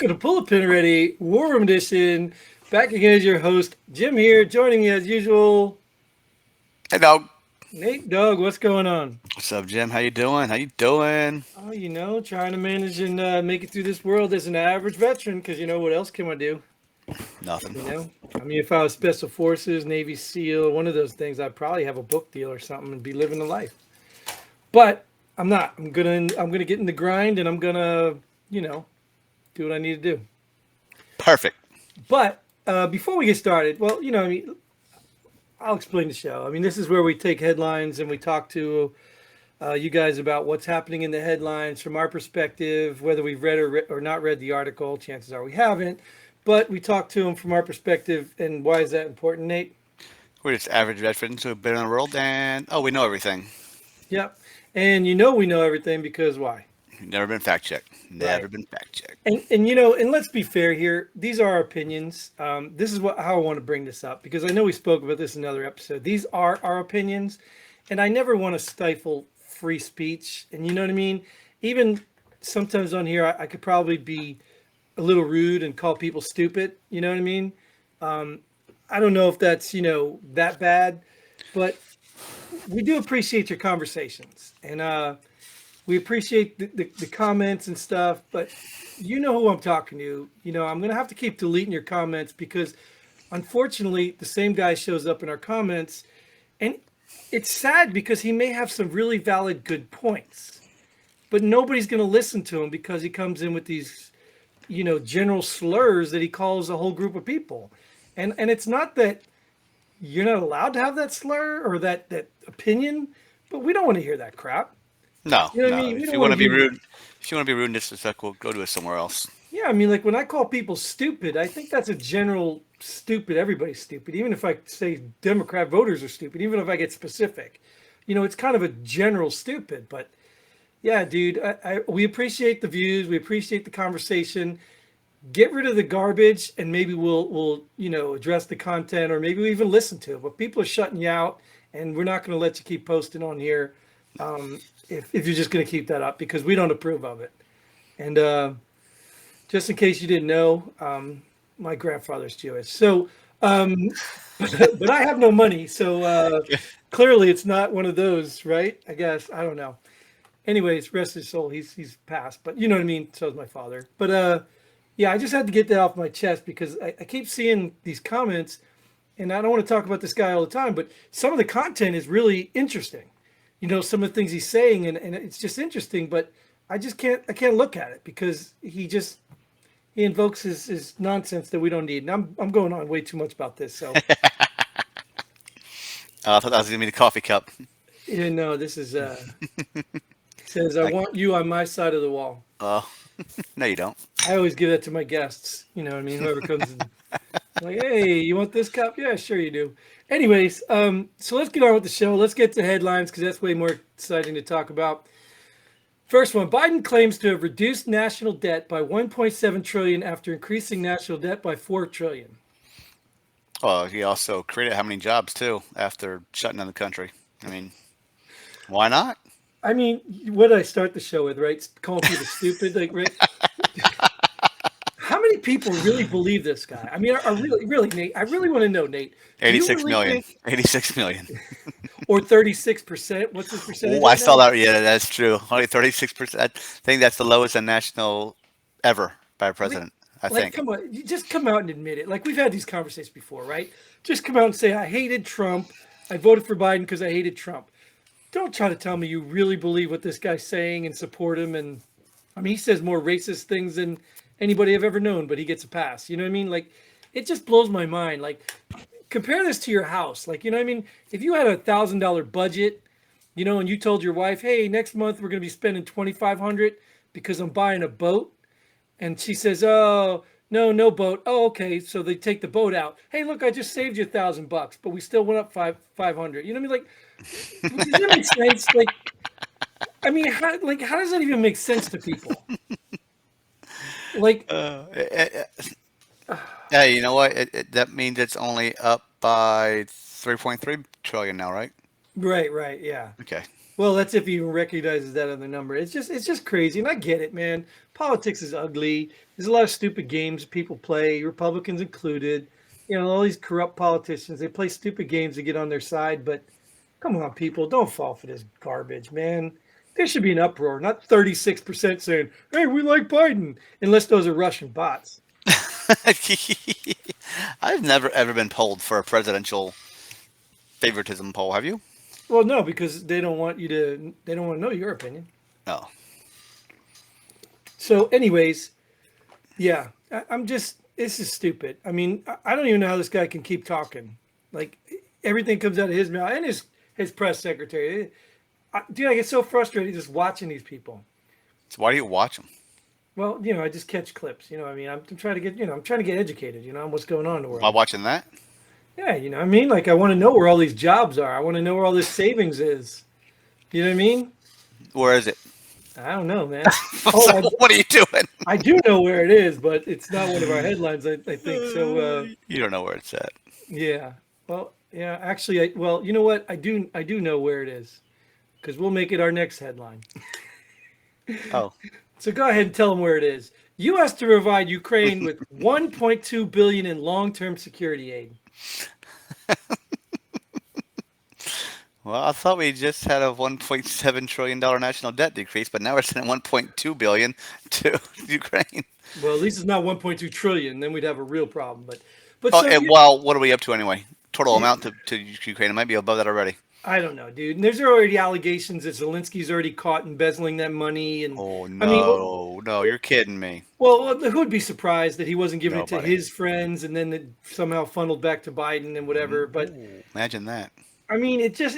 Welcome to Pull a Pin Ready, War Room Edition. Back again as your host, Jim here. Joining me as usual, Hey dog. Nate. Doug, what's going on? What's up, Jim? How you doing? How you doing? Oh, trying to manage and make it through this world as an average veteran, because what else can I do? Nothing. If I was Special Forces, Navy SEAL, one of those things, I'd probably have a book deal or something and be living the life. But I'm not. I'm gonna get in the grind, and I'm gonna, do what I need to do. Perfect. But before we get started, well, I'll explain the show. This is where we take headlines and we talk to you guys about what's happening in the headlines from our perspective, whether we've read or not read the article. Chances are we haven't, but we talk to them from our perspective. And why is that important, Nate? We're just average veterans who've been in the world, and we know everything. Yep. And we know everything because why? Never been fact checked. Right. Never been fact checked. And let's be fair here. These are our opinions. This is how I want to bring this up because I know we spoke about this in another episode. These are our opinions, and I never want to stifle free speech. And you know what I mean? Even sometimes on here, I could probably be a little rude and call people stupid. You know what I mean? I don't know if that's that bad, but we do appreciate your conversations, and we appreciate the comments and stuff, but you know who I'm talking to. I'm going to have to keep deleting your comments because unfortunately the same guy shows up in our comments, and it's sad because he may have some really valid good points, but nobody's going to listen to him because he comes in with these general slurs that he calls a whole group of people. And it's not that you're not allowed to have that slur or that opinion, but we don't want to hear that crap. No, You know what I no. mean? We If don't you want want to to be hear. rude, if you want to be rude and disrespectful, go do it somewhere else. Yeah, like when I call people stupid, I think that's a general stupid. Everybody's stupid. Even if I say Democrat voters are stupid, even if I get specific, it's kind of a general stupid. But yeah, dude, we appreciate the views. We appreciate the conversation. Get rid of the garbage, and maybe we'll address the content, or maybe we even listen to it. But people are shutting you out, and we're not going to let you keep posting on here if you're just going to keep that up because we don't approve of it. And just in case you didn't know, my grandfather's Jewish. So, but I have no money. So clearly it's not one of those, right? I guess. I don't know. Anyways, rest his soul. He's passed. But you know what I mean? So is my father. But yeah, I just had to get that off my chest because I keep seeing these comments and I don't want to talk about this guy all the time, but some of the content is really interesting. Some of the things he's saying and it's just interesting, but I can't look at it because he invokes his nonsense that we don't need. And I'm going on way too much about this. So I thought that was gonna be the coffee cup. this is says I Like, want you on my side of the wall. oh, no, you don't. I always give that to my guests. You know what I mean? Whoever comes in, like, hey, you want this cup? Yeah, sure you do. Anyways, so let's get on with the show. Let's get to headlines because that's way more exciting to talk about. First one, Biden claims to have reduced national debt by 1.7 trillion after increasing national debt by 4 trillion. Well, he also created how many jobs too after shutting down the country. I mean, why not? What did I start the show with, right? Calling people stupid, like, right? How many people really believe this guy? Are really, Nate? I really want to know, Nate. Do you 86 really million. think, 86 million. or 36%? What's his percentage Oh, I right saw now? that. Yeah, that's true. Only 36%. I think that's the lowest in national ever by a Like, president. I like, think. come on, you just come out and admit it. Like we've had these conversations before, right? Just come out and say I hated Trump. I voted for Biden because I hated Trump. Don't try to tell me you really believe what this guy's saying and support him. And he says more racist things than anybody I've ever known, but he gets a pass. You know what I mean? Like, it just blows my mind. Like, compare this to your house. Like, if you had $1,000 budget, and you told your wife, "Hey, next month we're going to be spending 2,500 because I'm buying a boat," and she says, "Oh, no, no boat." "Oh, okay." So they take the boat out. "Hey, look, I just saved you $1,000, but we still went up 500. You know what I mean? Like, does that make sense? Like, how does that even make sense to people? Like, Hey, you know what? That means it's only up by 3.3 trillion now, right? right, yeah. Okay. Well, that's if he even recognizes that other number. It's just crazy, and I get it, man. Politics is ugly. There's a lot of stupid games people play, Republicans included. All these corrupt politicians, they play stupid games to get on their side. But come on, people, don't fall for this garbage, man. There should be an uproar, not 36% saying, "Hey, we like Biden," unless those are Russian bots. I've never ever been polled for a presidential favoritism poll. Have you? Well, no, because they don't want you to. They don't want to know your opinion. No. So, anyways, yeah, I'm just. This is stupid. I mean, I don't even know how this guy can keep talking. Like everything comes out of his mouth and his press secretary. Dude, I get so frustrated just watching these people. So why do you watch them? Well, I just catch clips. I mean, I'm trying to get. I'm trying to get educated. On what's going on in the By world. watching that? Yeah, what I mean, like I want to know where all these jobs are. I want to know where all this savings is. You know what I mean? Where is it? I don't know, man. Oh, So what are you doing? I do know where it is, but it's not one of our headlines. I think so. You don't know where it's at. Yeah. Well, yeah. Actually, well, you know what? I do know where it is, because we'll make it our next headline. Oh. So go ahead and tell them where it is. U.S. to provide Ukraine with 1.2 billion in long-term security aid. Well, I thought we just had a $1.7 trillion national debt decrease, but now we're sending 1.2 billion to Ukraine. Well, at least it's not 1.2 trillion. Then we'd have a real problem. But Oh, so and well, what are we up to anyway? Total amount to Ukraine. It might be above that already. I don't know, dude. And there's already allegations that Zelensky's already caught embezzling that money. And Oh I mean, no, you're kidding me. well, who would be surprised that he wasn't giving it to Nobody. his friends and then it somehow funneled back to Biden and whatever? But Ooh, imagine that. I mean, this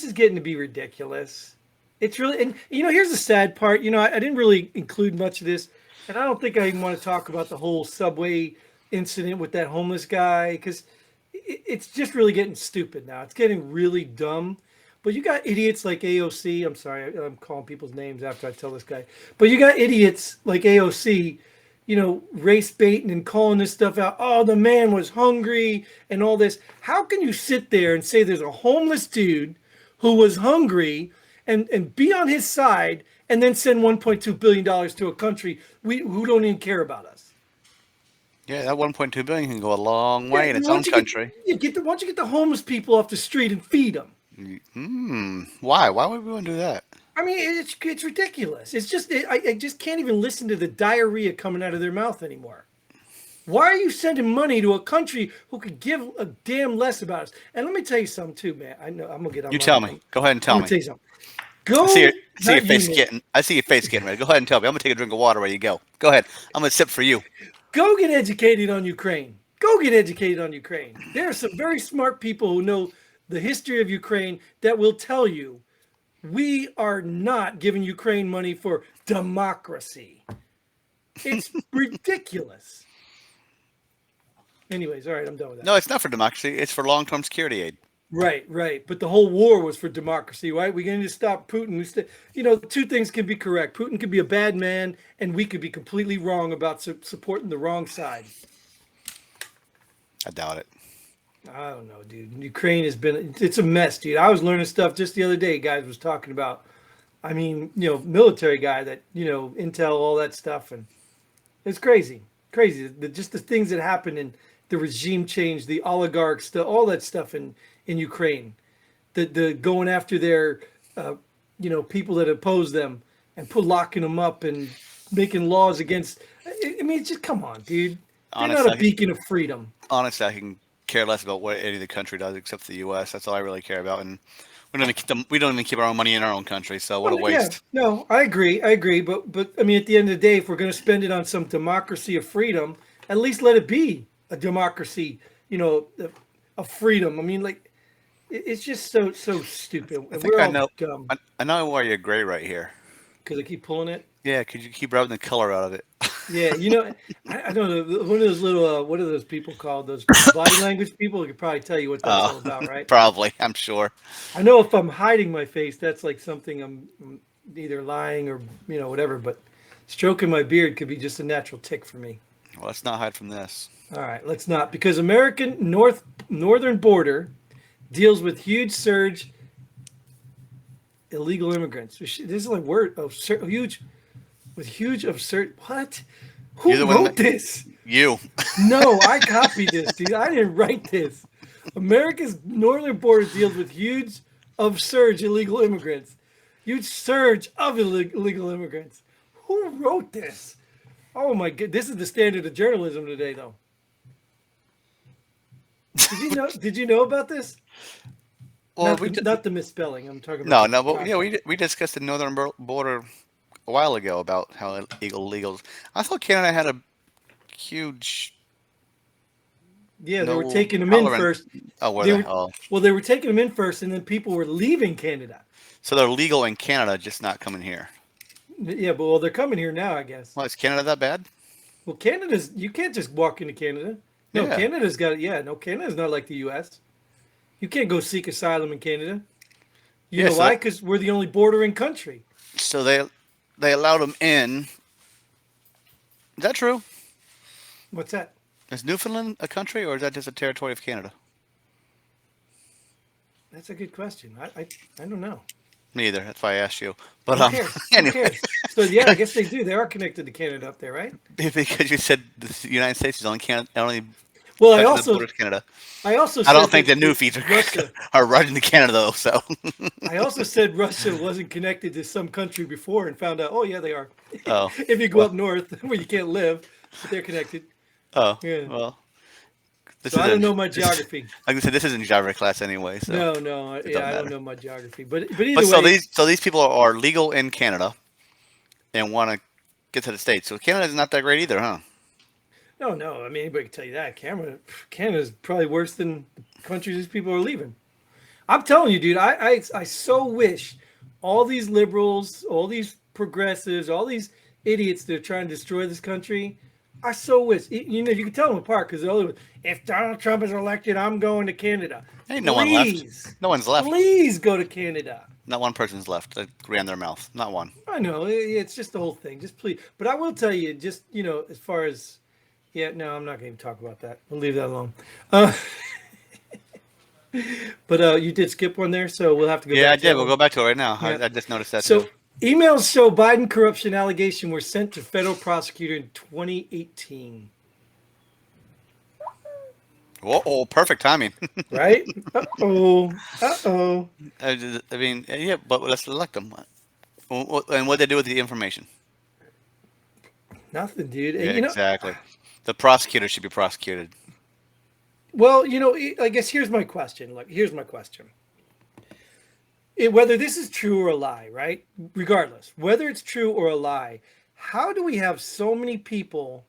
is getting to be ridiculous. It's really, and here's the sad part. I didn't really include much of this, and I don't think I even want to talk about the whole subway incident with that homeless guy because it's just really getting stupid now. It's getting really dumb. But you got idiots like AOC. I'm sorry, I'm calling people's names after I tell this guy. But you got idiots like AOC, race baiting and calling this stuff out. Oh, the man was hungry and all this. How can you sit there and say there's a homeless dude who was hungry and be on his side and then send $1.2 billion to a country who don't even care about us? Yeah, that 1.2 billion can go a long way in its Why own don't you country. why don't you get the homeless people off the street and feed them? Why? Why would we want to do that? I mean, it's ridiculous. It's just I just can't even listen to the diarrhea coming out of their mouth anymore. Why are you sending money to a country who could give a damn less about us? And let me tell you something too, man. I know I'm gonna get on. You tell me. Go ahead and tell I'm me. gonna tell you something. Go. I see your not face you, man. getting. I see your face getting ready. Go ahead and tell me. I'm gonna take a drink of water where you go. Go ahead. I'm gonna sip for you. Go get educated on Ukraine. Go get educated on Ukraine. There are some very smart people who know the history of Ukraine that will tell you we are not giving Ukraine money for democracy. It's ridiculous. Anyways, all right, I'm done with that. No, it's not for democracy. It's for long-term security aid. Right. But the whole war was for democracy, right? We're going to stop Putin. Two things can be correct. Putin could be a bad man, and we could be completely wrong about supporting the wrong side. I doubt it. I don't know, dude. Ukraine it's a mess, dude. I was learning stuff just the other day. Guys was talking about, I mean, military guy that, intel, all that stuff. And it's crazy. Just the things that happened in the regime change, the oligarchs, all that stuff in Ukraine, the going after their, people that oppose them and locking them up and making laws against. I mean, it's just come on, dude. They're not a beacon of freedom. Honestly, I can care less about what any of the country does except the U.S. That's all I really care about, and we don't even keep our own money in our own country. So what a waste. Yeah, no, I agree, but I mean, at the end of the day, if we're going to spend it on some democracy of freedom, at least let it be a democracy, of freedom. I mean, like, it's just so stupid. I think We're I all know. dumb I know why you're gray right here. because I keep pulling it. Yeah, because you keep rubbing the color out of it. Yeah, I don't know. One of those little, what are those people called? Those body language people? I could probably tell you what that's all about, right? Probably, I'm sure. I know if I'm hiding my face, that's like something I'm either lying or, whatever. But stroking my beard could be just a natural tick for me. Well, let's not hide from this. All right, let's not. Because American northern border deals with huge surge illegal immigrants. This is like word of huge, with huge absurd. What? You're Who the one wrote that this? you. No, I copied this, dude. I didn't write this. America's northern border deals with huge, absurd illegal immigrants. Huge surge of illegal immigrants. Who wrote this? Oh my god, this is the standard of journalism today, though. Did you know? Did you know about this? Well, Not the misspelling. I'm talking about no, the no, but yeah, content. we discussed the northern border a while ago about how illegals. I thought Canada had a huge Yeah, they were no taking them in tolerance. first. Oh, where They the were hell? well, they were taking them in first, and then people were leaving Canada. So they're legal in Canada, just not coming here. Yeah, but well, they're coming here now, I guess. Well, is Canada that bad? Well, Canada's you can't just walk into Canada. No, Yeah. Canada's got yeah. No, Canada's not like the U.S. You can't go seek asylum in Canada. You Yeah. know why? Because we're the only bordering country. So they allowed them in. Is that true? What's that? Is Newfoundland a country, or is that just a territory of Canada? That's a good question. I don't know. Me either. That's why I asked you. But Who cares? Who anyway, cares? So yeah, I guess they do. They are connected to Canada up there, right? because you said the United States is only Canada, only Well, touching the border to Canada. I also I said don't think the that Newfies Russia. are running to Canada though. So I also said Russia wasn't connected to some country before, and found out. Oh yeah, they are. oh If you go well up north where you can't live, but they're connected. oh Yeah. well. This So I don't isn't. know my geography. Like I said, this isn't geography class anyway, so No, it yeah, doesn't I don't matter. know my geography. But either But so way, these people are legal in Canada and want to get to the States. So Canada's not that great either, huh? no. I mean, anybody can tell you that. Canada's probably worse than the countries these people are leaving. I'm telling you, dude. I so wish all these liberals, all these progressives, all these idiots that are trying to destroy this country. I so wish you know you can tell them apart because they're all, if Donald Trump is elected, I'm going to Canada. Ain't no one left. Please, No one's left. please go to Canada. Not one person's left that ran their mouth. Not one. I know it's just the whole thing. Just please, but I will tell you, just as far as yeah, no, I'm not going to talk about that. We'll leave that alone. Uh, but you did skip one there, so we'll have to go. Yeah, I back to did. that We'll one. go back to it right now. Yeah. I just noticed that So too. emails show Biden corruption allegation were sent to federal prosecutor in 2018. Oh, perfect timing. Right? Uh-oh. I mean, yeah, but let's elect them. And what they do with the information? Nothing, dude. Yeah, exactly. The prosecutor should be prosecuted. Well, I guess here's my question. Like, here's my question. Whether this is true or a lie, right? Regardless, whether it's true or a lie, how do we have so many people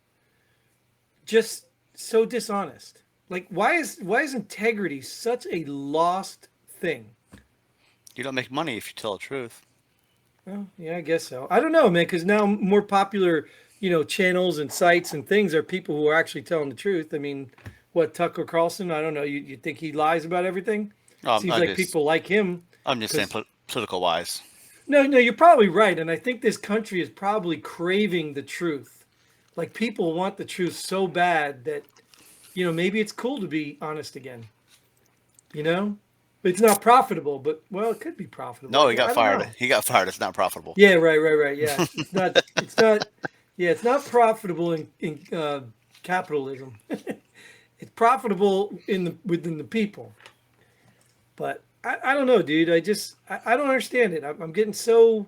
just so dishonest? Like, why is integrity such a lost thing? You don't make money if you tell the truth. Well, yeah, I guess so. I don't know, man, because now more popular, channels and sites and things are people who are actually telling the truth. I mean, what, Tucker Carlson? I don't know. You think he lies about everything? Seems like people like him. I'm just saying political wise. No, you're probably right. And I think this country is probably craving the truth. Like, people want the truth so bad that, maybe it's cool to be honest again. It's not profitable, but well, it could be profitable. No, he I got don't fired. know. He got fired. It's not profitable. Yeah, right. Yeah, it's not. It's not. Yeah, it's not profitable in capitalism. It's profitable within the people. But I don't know, dude. I don't understand it. I'm getting so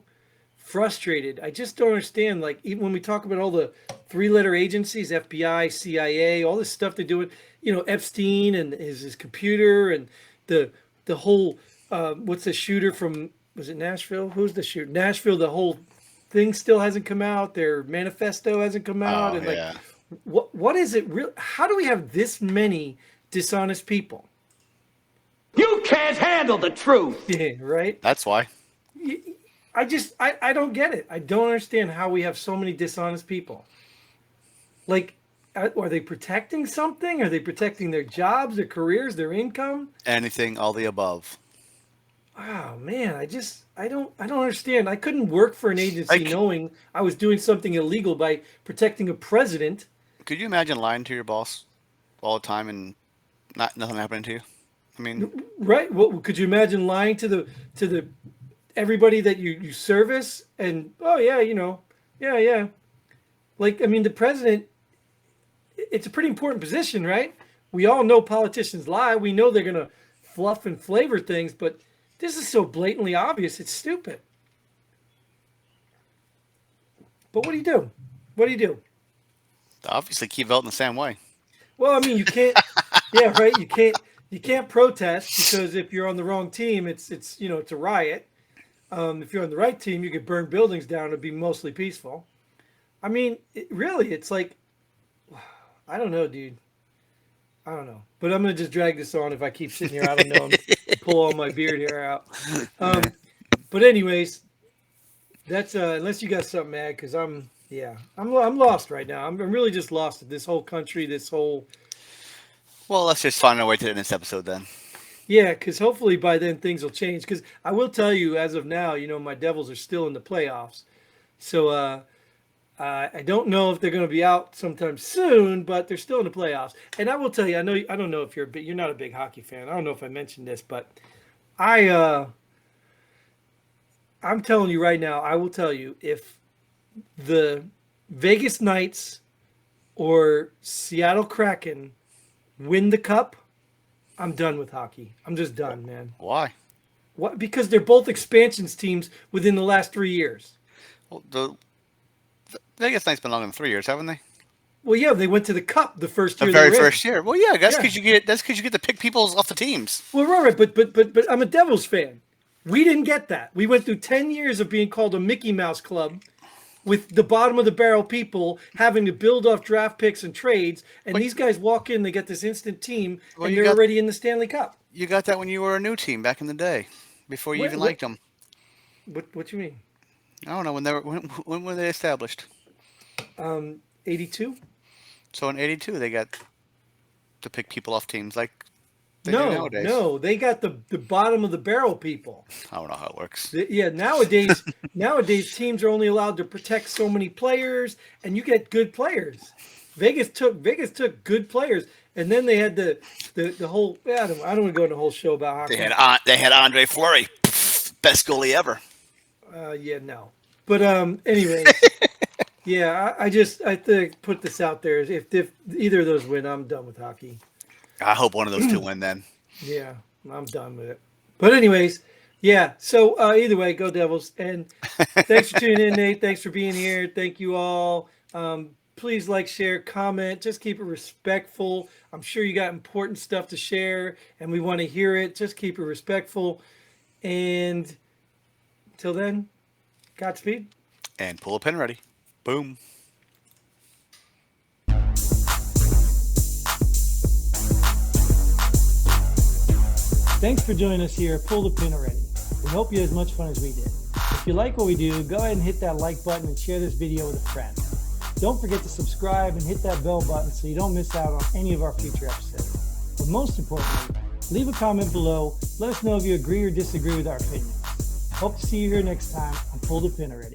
frustrated. I just don't understand. Like, even when we talk about all the three-letter agencies, FBI, CIA, all this stuff they're doing, Epstein and his computer and the whole what's the shooter from, was it Nashville? Who's the shooter? Nashville. The whole thing still hasn't come out. Their manifesto hasn't come out. Oh, And yeah. like, what is it real? How do we have this many dishonest people? You can't handle the truth. Yeah, right. That's why. I don't get it. I don't understand how we have so many dishonest people. Like, are they protecting something? Are they protecting their jobs, their careers, their income? Anything, all the above. Oh man, I don't understand. I couldn't work for an agency knowing I was doing something illegal by protecting a president. Could you imagine lying to your boss all the time and nothing happening to you? I mean, Right? Well, could you imagine lying to the everybody that you service, and oh yeah, yeah. Like, I mean, the president, it's a pretty important position, right? We all know politicians lie. We know they're gonna fluff and flavor things, but this is so blatantly obvious. It's stupid. But what do you do? What do you do? Obviously, keep voting the same way. Well, I mean, you can't. Yeah, right. You can't protest because if you're on the wrong team, it's it's a riot. If you're on the right team, you could burn buildings down. It'd be mostly peaceful. I mean, really, it's like, I don't know, dude. I don't know. But I'm gonna just drag this on if I keep sitting here. I don't know. Pull all my beard hair out. But anyways, that's unless you got something, mad, because I'm lost right now. I'm really just lost at this whole country, this whole. Well, let's just find our way to the next episode then. Yeah, because hopefully by then things will change. Because I will tell you, as of now, my Devils are still in the playoffs. So I don't know if they're going to be out sometime soon, but they're still in the I will tell you, I don't know if you're not a big hockey fan. I don't know if I mentioned this, but I'm telling you right now, I will tell you, if the Vegas Knights or Seattle Kraken win the cup, I'm done with hockey. I'm just done, man. Why? What? Because they're both expansions teams within the last 3 years. Well, the Vegas Knights been longer than 3 years, haven't they? Well, yeah, they went to the cup the first year. The very they were in. first year. Well, yeah, that's because you get to pick people off the teams. Well, right, but I'm a Devils fan. We didn't get that. We went through 10 years of being called a Mickey Mouse club, with the bottom of the barrel people having to build off draft picks and trades, and these guys walk in, they get this instant team, and they're already in the Stanley Cup. You got that when you were a new team back in the day, before you even liked them. What you mean? I don't know when were they established? 82. So in '82 they got to pick people off teams like they do nowadays. No, they got the bottom of the barrel people. I don't know how it works. Yeah, nowadays teams are only allowed to protect so many players, and you get good players. Vegas took good players, and then they had the whole. I don't want to go into the whole show about hockey. They had Andre Fleury, best goalie ever. Yeah, no. But anyways, yeah, I think put this out there. If either of those win, I'm done with hockey. I hope one of those two win then. Yeah, I'm done with it. But anyways, yeah. So either way, go Devils. And thanks for tuning in, Nate. Thanks for being here. Thank you all. Please like, share, comment. Just keep it respectful. I'm sure you got important stuff to share, and we want to hear it. Just keep it respectful. And until then, Godspeed. And pull a pin ready. Boom. Thanks for joining us here at Pull the Pin Already. We hope you had as much fun as we did. If you like what we do, go ahead and hit that like button and share this video with a friend. Don't forget to subscribe and hit that bell button so you don't miss out on any of our future episodes. But most importantly, leave a comment below. Let us know if you agree or disagree with our opinions. Hope to see you here next time on Pull the Pin Already.